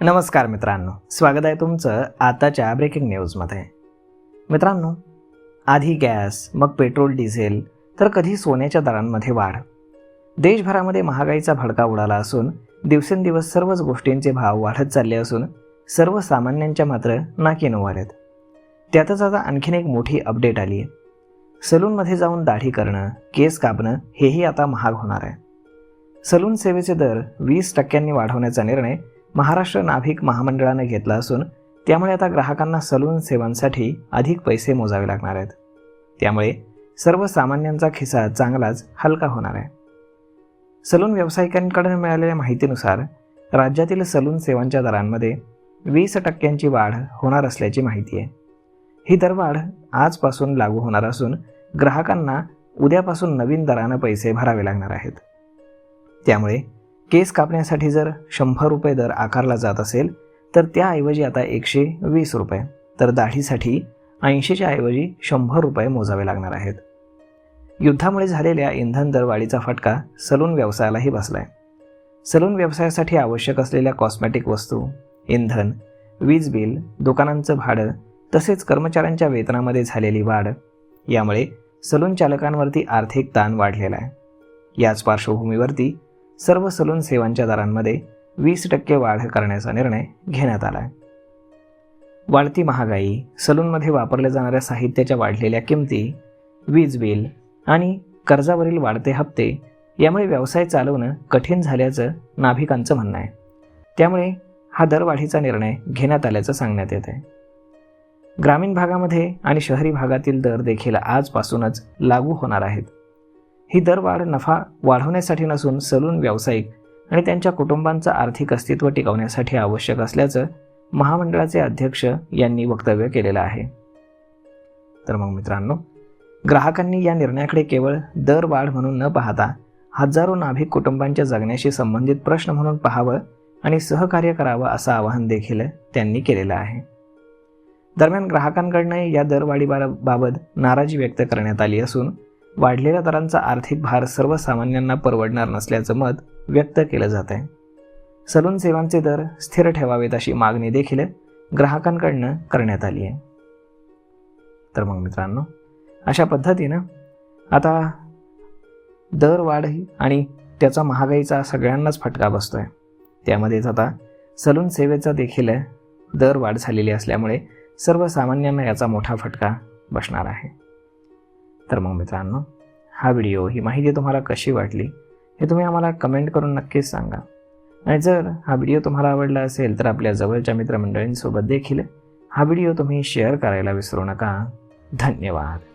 नमस्कार मित्रांनो, स्वागत आहे तुमचं आताच्या ब्रेकिंग न्यूजमध्ये. मित्रांनो, आधी गॅस, मग पेट्रोल डिझेल, तर कधी सोन्याच्या दरांमध्ये वाढ. देशभरामध्ये महागाईचा भडका उडाला असून दिवसेंदिवस सर्वच गोष्टींचे भाव वाढत चालले असून सर्वसामान्यांच्या मात्र नाकी नऊ आलेत. त्यातच आता आणखीन एक मोठी अपडेट आली आहे. सलूनमध्ये जाऊन दाढी करणं, केस कापणं हेही आता महाग होणार आहे. सलून सेवेचे दर 20% वाढवण्याचा निर्णय महाराष्ट्र नाभिक महामंडळाने घेतला असून त्यामुळे आता ग्राहकांना सलून सेवांसाठी अधिक पैसे मोजावे लागणार आहेत. त्यामुळे सर्वसामान्यांचा खिसा चांगलाच हलका होणार आहे. सलून व्यावसायिकांकडून मिळालेल्या माहितीनुसार राज्यातील सलून सेवांच्या दरांमध्ये 20% वाढ होणार असल्याची माहिती आहे. ही दरवाढ आजपासून लागू होणार असून ग्राहकांना उद्यापासून नवीन दरानं पैसे भरावे लागणार आहेत. त्यामुळे केस कापण्यासाठी जर 100 रुपये दर आकारला जात असेल तर त्याऐवजी आता 120 रुपये, तर दाढीसाठी 80च्या ऐवजी 100 रुपये मोजावे लागणार आहेत. युद्धामुळे झालेल्या इंधन दरवाढीचा फटका सलून व्यवसायालाही बसलाय. सलून व्यवसायासाठी आवश्यक असलेल्या कॉस्मेटिक वस्तू, इंधन, वीज बिल, दुकानांचं भाडं तसेच कर्मचाऱ्यांच्या वेतनामध्ये झालेली वाढ यामुळे सलून चालकांवरती आर्थिक ताण वाढलेला आहे. याच पार्श्वभूमीवरती सर्व सलून सेवांच्या दरांमध्ये 20% वाढ करण्याचा निर्णय घेण्यात आला आहे. वाढती महागाई, सलूनमध्ये वापरल्या जाणाऱ्या साहित्याच्या वाढलेल्या किमती, वीज बिल आणि कर्जावरील वाढते हप्ते यामुळे व्यवसाय चालवणं कठीण झाल्याचं नाभिकांचं म्हणणं आहे. त्यामुळे हा दरवाढीचा निर्णय घेण्यात आल्याचं सांगण्यात येत आहे. ग्रामीण भागामध्ये आणि शहरी भागातील दर देखील आजपासूनच लागू होणार आहेत. ही दरवाढ नफा वाढवण्यासाठी नसून सलून व्यावसायिक आणि त्यांच्या कुटुंबांचं आर्थिक अस्तित्व टिकवण्यासाठी आवश्यक असल्याचं महामंडळाचे अध्यक्ष यांनी वक्तव्य केलेलं आहे. तर मग मित्रांनो, ग्राहकांनी या निर्णयाकडे केवळ दरवाढ म्हणून न पाहता हजारो नाभिक कुटुंबांच्या जगण्याशी संबंधित प्रश्न म्हणून पाहावं आणि सहकार्य करावं असं आवाहन देखील त्यांनी केलेलं आहे. दरम्यान ग्राहकांकडून या दरवाढीबाबत नाराजी व्यक्त करण्यात आली असून वाढलेल्या दरांचा आर्थिक भार सर्वसामान्यांना परवडणार नसल्याचं मत व्यक्त केलं जात आहे. सलून सेवांचे दर स्थिर ठेवावेत अशी मागणी देखील ग्राहकांकडून करण्यात आली आहे. तर मग मित्रांनो, अशा पद्धतीनं आता दरवाढ आणि त्याचा महागाईचा सगळ्यांनाच फटका बसतोय. त्यामध्येच आता सलून सेवेचा देखील दरवाढ झालेली असल्यामुळे सर्वसामान्यांना याचा मोठा फटका बसणार आहे. तर मग मित्रांनो, हा व्हिडिओ, ही माहिती तुम्हाला कशी वाटली हे तुम्ही आम्हाला कमेंट करून नक्कीच सांगा. आणि जर हा व्हिडिओ तुम्हाला आवडला असेल तर आपल्या जवळच्या मित्रमंडळींसोबत देखील हा व्हिडिओ तुम्ही शेअर करायला विसरू नका. धन्यवाद.